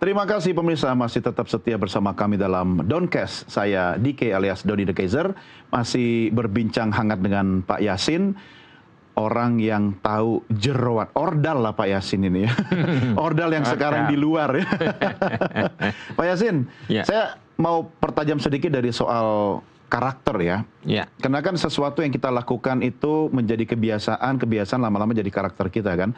Terima kasih pemirsa masih tetap setia bersama kami dalam Doncast. Saya DK alias Doni The Kaiser masih berbincang hangat dengan Pak Yasin, orang yang tahu jeroan ordal lah Pak Yasin ini ya. Ordal yang sekarang di luar ya. Pak Yasin, saya mau pertajam sedikit dari soal karakter ya. Karena kan sesuatu yang kita lakukan itu menjadi kebiasaan lama-lama jadi karakter kita kan.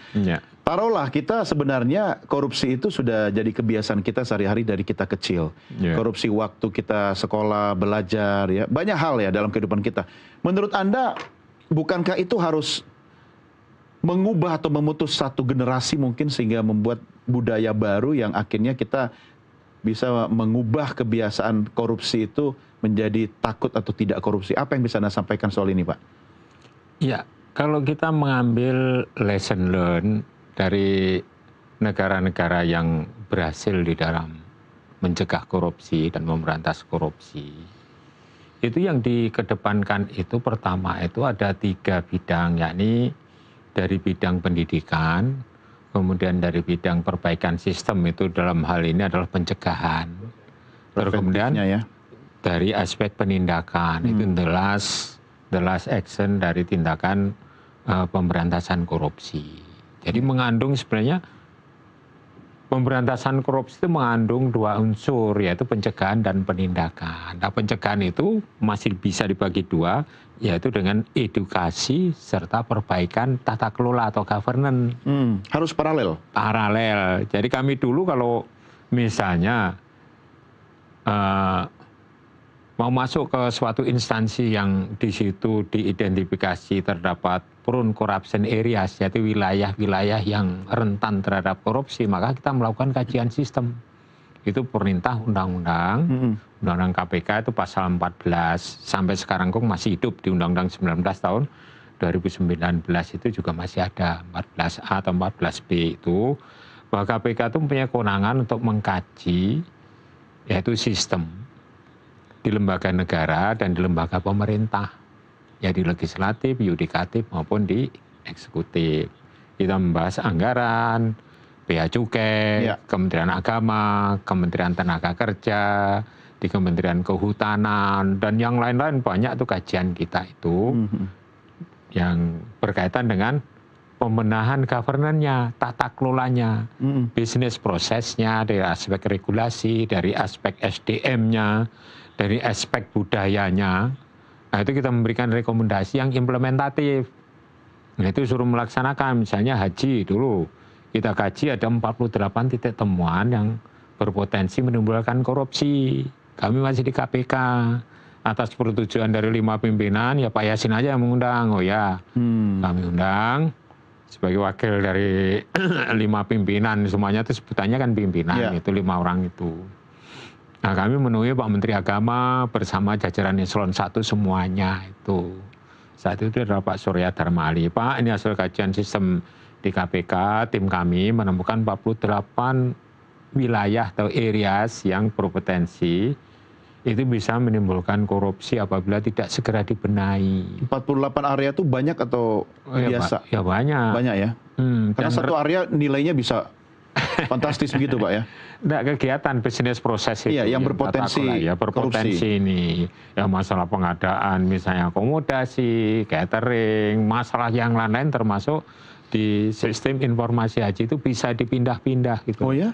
Taruhlah kita sebenarnya korupsi itu sudah jadi kebiasaan kita sehari-hari dari kita kecil. Korupsi waktu kita sekolah, belajar ya. Banyak hal ya dalam kehidupan kita. Menurut Anda, bukankah itu harus mengubah atau memutus satu generasi mungkin sehingga membuat budaya baru yang akhirnya kita bisa mengubah kebiasaan korupsi itu menjadi takut atau tidak korupsi. Apa yang bisa Anda sampaikan soal ini, Pak? Ya, kalau kita mengambil lesson learn dari negara-negara yang berhasil di dalam mencegah korupsi dan memberantas korupsi, itu yang dikedepankan itu pertama itu ada 3 bidang, yakni dari bidang pendidikan, kemudian dari bidang perbaikan sistem, itu dalam hal ini adalah pencegahan. Terus kemudian dari aspek penindakan, itu the last action dari tindakan pemberantasan korupsi. Jadi mengandung sebenarnya pemberantasan korupsi itu mengandung 2 unsur, yaitu pencegahan dan penindakan. Nah, pencegahan itu masih bisa dibagi 2, yaitu dengan edukasi serta perbaikan tata kelola atau governance. Harus paralel? Paralel. Jadi kami dulu kalau misalnya mau masuk ke suatu instansi yang di situ diidentifikasi terdapat prone corruption areas, yaitu wilayah-wilayah yang rentan terhadap korupsi, maka kita melakukan kajian sistem. Itu perintah undang-undang, undang-undang KPK itu pasal 14, sampai sekarang kok masih hidup di undang-undang 19 tahun 2019 itu juga masih ada 14A atau 14B itu, bahwa KPK itu mempunyai kewenangan untuk mengkaji yaitu sistem di lembaga negara dan di lembaga pemerintah, ya di legislatif, yudikatif maupun di eksekutif. Kita membahas anggaran, bea cukai, Kementerian Agama, Kementerian Tenaga Kerja, di Kementerian Kehutanan, dan yang lain-lain banyak tuh kajian kita itu yang berkaitan dengan pembenahan governance-nya, tata kelolanya, bisnis prosesnya, dari aspek regulasi, dari aspek SDM-nya, dari aspek budayanya. Nah, itu kita memberikan rekomendasi yang implementatif. Nah, itu suruh melaksanakan, misalnya haji dulu. Kita kaji ada 48 titik temuan yang berpotensi menimbulkan korupsi. Kami masih di KPK. Atas persetujuan dari 5 pimpinan, ya Pak Yasin aja yang mengundang. Oh ya, kami undang sebagai wakil dari 5 pimpinan. Semuanya itu sebutannya kan pimpinan, itu 5 orang itu. Nah, kami menemui Pak Menteri Agama bersama jajaran eselon 1 semuanya itu. Saat itu adalah Pak Surya Dharma Ali. Pak, ini hasil kajian sistem di KPK, tim kami menemukan 48 wilayah atau areas yang berpotensi itu bisa menimbulkan korupsi apabila tidak segera dibenahi. 48 area itu banyak atau biasa? Ya banyak. Banyak ya? Karena satu area nilainya bisa fantastis begitu Pak ya? Nggak, kegiatan bisnis proses itu. Iya, yang berpotensi ya, berpotensi korupsi ini. Ya masalah pengadaan, misalnya akomodasi, catering, masalah yang lain-lain termasuk di sistem informasi haji itu bisa dipindah-pindah gitu. Oh ya?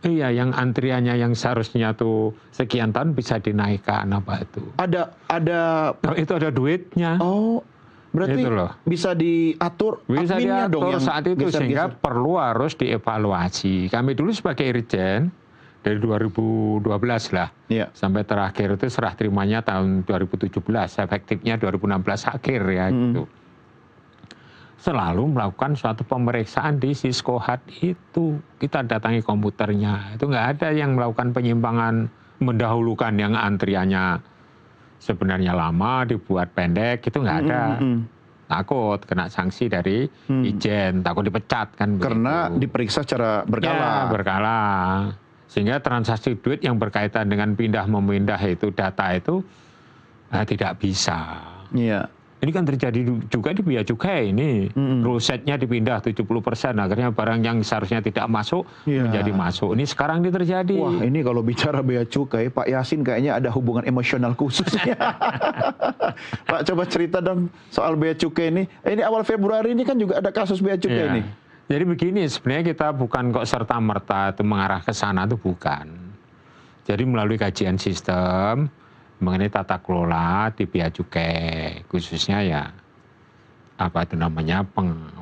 Iya, yang antriannya yang seharusnya tuh sekian tahun bisa dinaikkan apa itu. Nah, itu ada duitnya. Oh, berarti bisa diatur bisa diatur dong yang saat itu sehingga perlu harus dievaluasi. Kami dulu sebagai irjen dari 2012 lah sampai terakhir itu serah terimanya tahun 2017, efektifnya 2016 akhir ya gitu. Selalu melakukan suatu pemeriksaan di Siskohat itu. Kita datangi komputernya. Itu nggak ada yang melakukan penyimpangan mendahulukan yang antriannya sebenarnya lama, dibuat pendek, itu nggak ada. Takut kena sanksi dari Ijen, takut dipecat kan. Karena begitu. Diperiksa secara berkala. Ya, berkala. Sehingga transaksi duit yang berkaitan dengan pindah-memindah itu, data itu tidak bisa. Iya. Ini kan terjadi juga di bea cukai ini. Rule setnya dipindah 70%, akhirnya barang yang seharusnya tidak masuk menjadi masuk. Ini sekarang ini terjadi. Wah, ini kalau bicara bea cukai, Pak Yasin kayaknya ada hubungan emosional khususnya. Pak, coba cerita dong soal bea cukai ini. Ini awal Februari ini kan juga ada kasus bea cukai ini. Jadi begini, sebenarnya kita bukan kok serta-merta itu mengarah ke sana, itu bukan. Jadi melalui kajian sistem mengenai tata kelola di bea cukai, khususnya ya apa itu namanya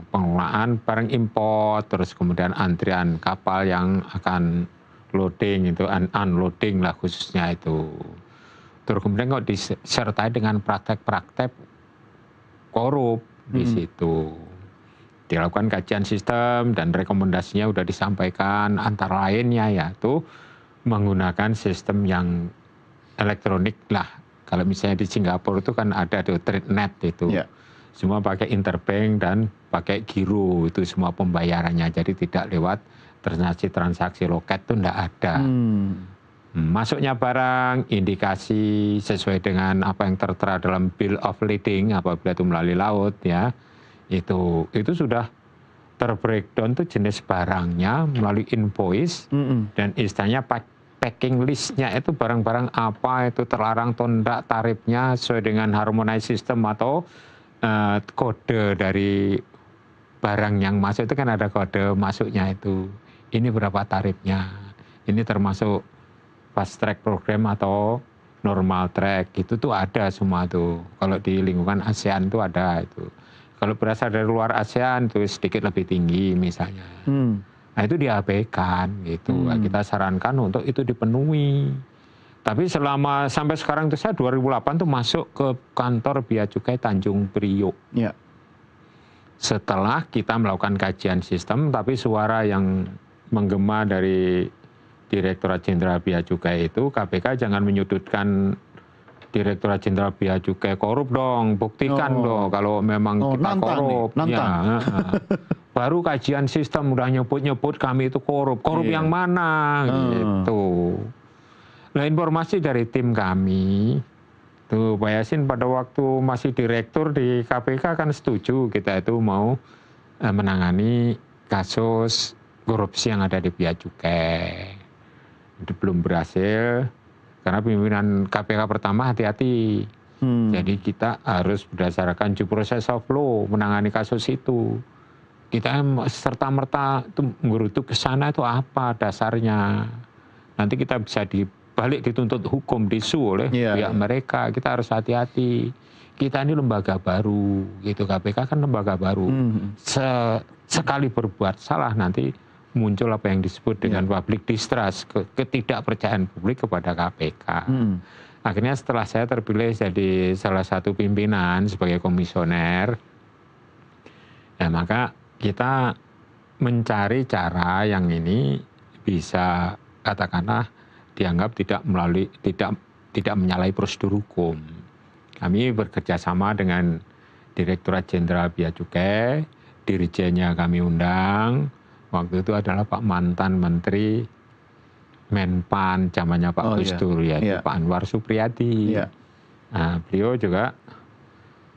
pengelolaan barang impor, terus kemudian antrian kapal yang akan loading itu unloading lah khususnya itu. Terus kemudian kok disertai dengan praktek-praktek korup di situ. Dilakukan kajian sistem dan rekomendasinya sudah disampaikan, antara lainnya yaitu menggunakan sistem yang elektronik lah. Kalau misalnya di Singapura itu kan ada TradeNet itu. Semua pakai interbank dan pakai giro, itu semua pembayarannya. Jadi tidak lewat transaksi loket itu tidak ada. Masuknya barang, indikasi sesuai dengan apa yang tertera dalam bill of lading apabila itu melalui laut ya. Itu sudah terbreakdown tuh jenis barangnya melalui invoice dan istilahnya packing listnya itu barang-barang apa itu terlarang atau tidak, tarifnya sesuai dengan harmonized system atau kode dari barang yang masuk itu kan ada kode masuknya itu. Ini berapa tarifnya? Ini termasuk fast track program atau normal track, itu tuh ada semua tuh. Kalau di lingkungan ASEAN tuh ada itu. Kalau berasal dari luar ASEAN itu sedikit lebih tinggi misalnya. Nah itu diabaikan gitu. Kita sarankan untuk itu dipenuhi. Tapi sampai sekarang itu saya 2008 tuh masuk ke kantor bea cukai Tanjung Priok. Setelah kita melakukan kajian sistem, tapi suara yang menggema dari Direktorat Jenderal Bea Cukai itu, KPK jangan menyudutkan Direktorat Jenderal Bea Cukai korup dong, buktikan dong kalau memang kita korup. Ya, baru kajian sistem udah nyebut-nyebut kami itu korup. Korup yang mana gitu. Nah informasi dari tim kami, tuh Pak Yasin pada waktu masih direktur di KPK kan setuju kita itu mau menangani kasus korupsi yang ada di bea cukai. Itu belum berhasil karena pimpinan KPK pertama hati-hati. Jadi kita harus berdasarkan due process of law menangani kasus itu. Kita serta-merta itu menggerutuk ke sana itu apa dasarnya. Nanti kita bisa balik dituntut hukum, disu oleh pihak mereka. Kita harus hati-hati. Kita ini lembaga baru, gitu. KPK kan lembaga baru. Sekali berbuat salah nanti muncul apa yang disebut dengan public distrust, ketidakpercayaan publik kepada KPK. Akhirnya setelah saya terpilih jadi salah satu pimpinan sebagai komisioner, ya maka kita mencari cara yang ini bisa katakanlah dianggap tidak menyalahi prosedur hukum. Kami bekerja sama dengan Direktorat Jenderal Bea Cukai, dirjennya kami undang. Waktu itu adalah Pak mantan Menteri Menpan zamannya Pak Gus Dur Pak Anwar Supriyadi. Nah, beliau juga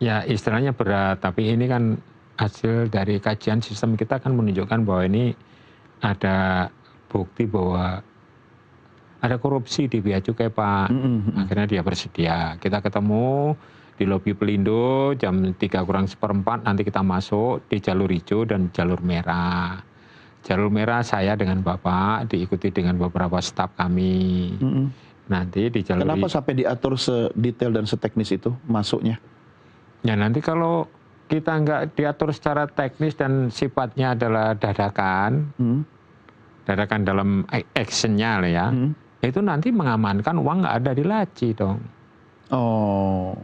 ya istilahnya berat, tapi ini kan hasil dari kajian sistem kita kan menunjukkan bahwa ini ada bukti bahwa ada korupsi di bea cukai Pak. Akhirnya dia bersedia. Kita ketemu di lobi Pelindo jam 3:04 nanti kita masuk di jalur hijau dan jalur merah. Jalur merah saya dengan Bapak, diikuti dengan beberapa staf kami. Nanti di jalur Kenapa sampai diatur sedetail dan seteknis itu masuknya? Ya nanti kalau kita nggak diatur secara teknis dan sifatnya adalah dadakan, dadakan dalam actionnya ya, itu nanti mengamankan uang nggak ada di laci dong.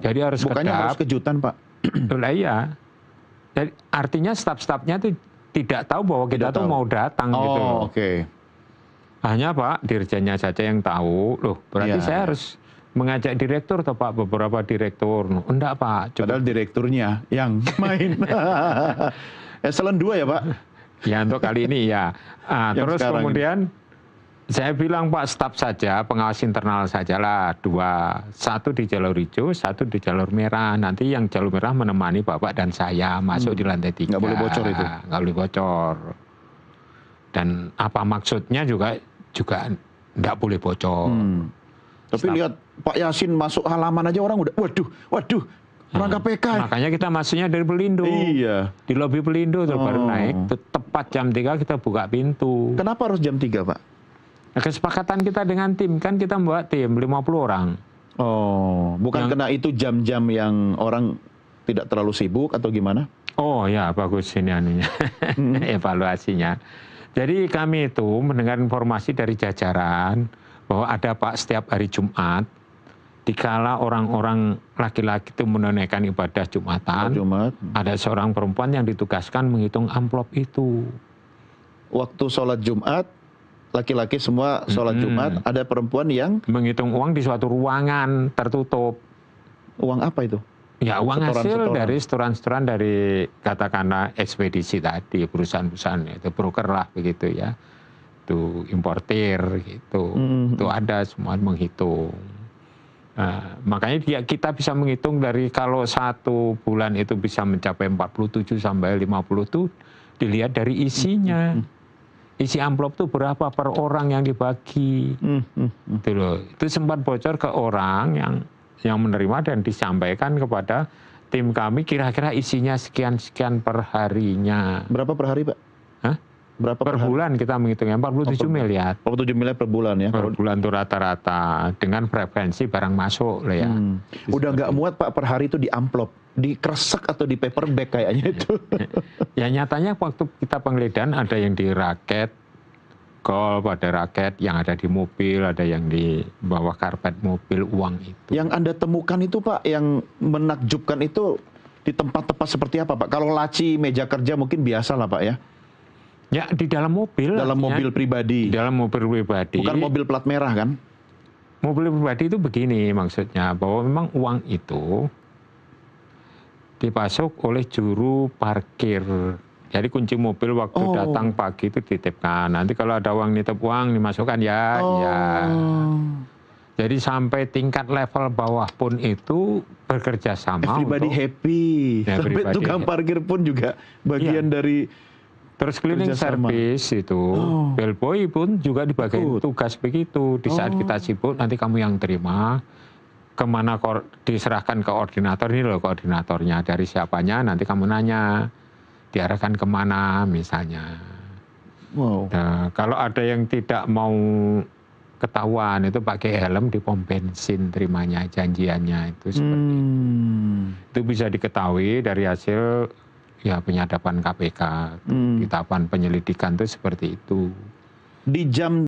Jadi harus bukannya harus kejutan Pak? Iya. Jadi artinya staf-stafnya itu tidak tahu bahwa kita tuh mau datang gitu. Hanya Pak dirjennya saja yang tahu. Loh, berarti saya harus mengajak direktur atau Pak beberapa direktur. Enggak Pak. Padahal direkturnya yang main. Eselon 2 ya Pak? Ya untuk kali ini ya. Terus kemudian Saya bilang Pak, staf saja, pengawas internal sajalah, 2. 1 di jalur hijau, 1 di jalur merah. Nanti yang jalur merah menemani Bapak dan saya masuk di lantai 3. Nggak boleh bocor itu? Nggak boleh bocor. Dan apa maksudnya juga nggak boleh bocor. Tapi lihat Pak Yasin masuk halaman aja orang udah, waduh, orang KPK. Makanya kita masuknya dari Pelindo. Iya. Di lobi Pelindo tuh baru naik. Tepat jam 3 kita buka pintu. Kenapa harus jam 3, Pak? Nah, kesepakatan kita dengan tim, kan kita membuat tim 50 orang. Oh, bukan kena itu jam-jam yang orang tidak terlalu sibuk atau gimana? Oh ya, bagus ini anunya, evaluasinya. Jadi kami itu mendengar informasi dari jajaran bahwa ada Pak setiap hari Jumat, dikala orang-orang laki-laki itu menunaikan ibadah Jumatan, ada seorang perempuan yang ditugaskan menghitung amplop itu. Waktu sholat Jumat, laki-laki semua sholat Jumat, ada perempuan yang menghitung uang di suatu ruangan tertutup. Uang apa itu? Ya, uang hasil dari setoran-setoran dari katakanlah ekspedisi tadi, perusahaan-perusahaan itu, broker lah begitu ya. Itu importir gitu. Itu ada semua menghitung. Nah, makanya kita bisa menghitung dari kalau 1 bulan itu bisa mencapai 47 sampai 50 itu dilihat dari isinya. Isi amplop itu berapa per orang yang dibagi. Itu loh. Itu sempat bocor ke orang yang menerima dan disampaikan kepada tim kami, kira-kira isinya sekian-sekian per harinya. Berapa per hari, Pak? Hah? Berapa per bulan kita menghitungnya, 47 miliar. 47 miliar per bulan ya? Per bulan itu rata-rata, dengan frekuensi barang masuk lah ya. Udah nggak muat Pak per hari itu di amplop, dikresek atau di paper bag kayaknya itu. Ya nyatanya waktu kita penggeledahan ada yang di raket, golf, ada raket, yang ada di mobil, ada yang di bawah karpet mobil, uang itu. Yang Anda temukan itu Pak, yang menakjubkan itu di tempat-tempat seperti apa Pak? Kalau laci meja kerja mungkin biasa lah Pak ya? Ya di dalam mobil. Dalam mobil pribadi? Di dalam mobil pribadi. Bukan mobil plat merah kan? Mobil pribadi itu begini maksudnya, bahwa memang uang itu dipasok oleh juru parkir. Jadi kunci mobil waktu datang pagi itu dititipkan. Nanti kalau ada uang nitip uang dimasukkan ya. Jadi sampai tingkat level bawah pun itu bekerja sama. Everybody happy. Ya, sampai tukang parkir pun juga bagian dari. Terus cleaning service itu, bellboy pun juga dibagi tugas begitu. Di saat kita sibuk nanti kamu yang terima. Kemana diserahkan ke koordinator, ini loh koordinatornya. Dari siapanya nanti kamu nanya. Diarahkan kemana misalnya. Nah, kalau ada yang tidak mau ketahuan itu pakai helm di pom bensin terimanya, janjiannya itu seperti itu. Itu bisa diketahui dari hasil ya penyadapan KPK, tahapan penyelidikan itu seperti itu. Di jam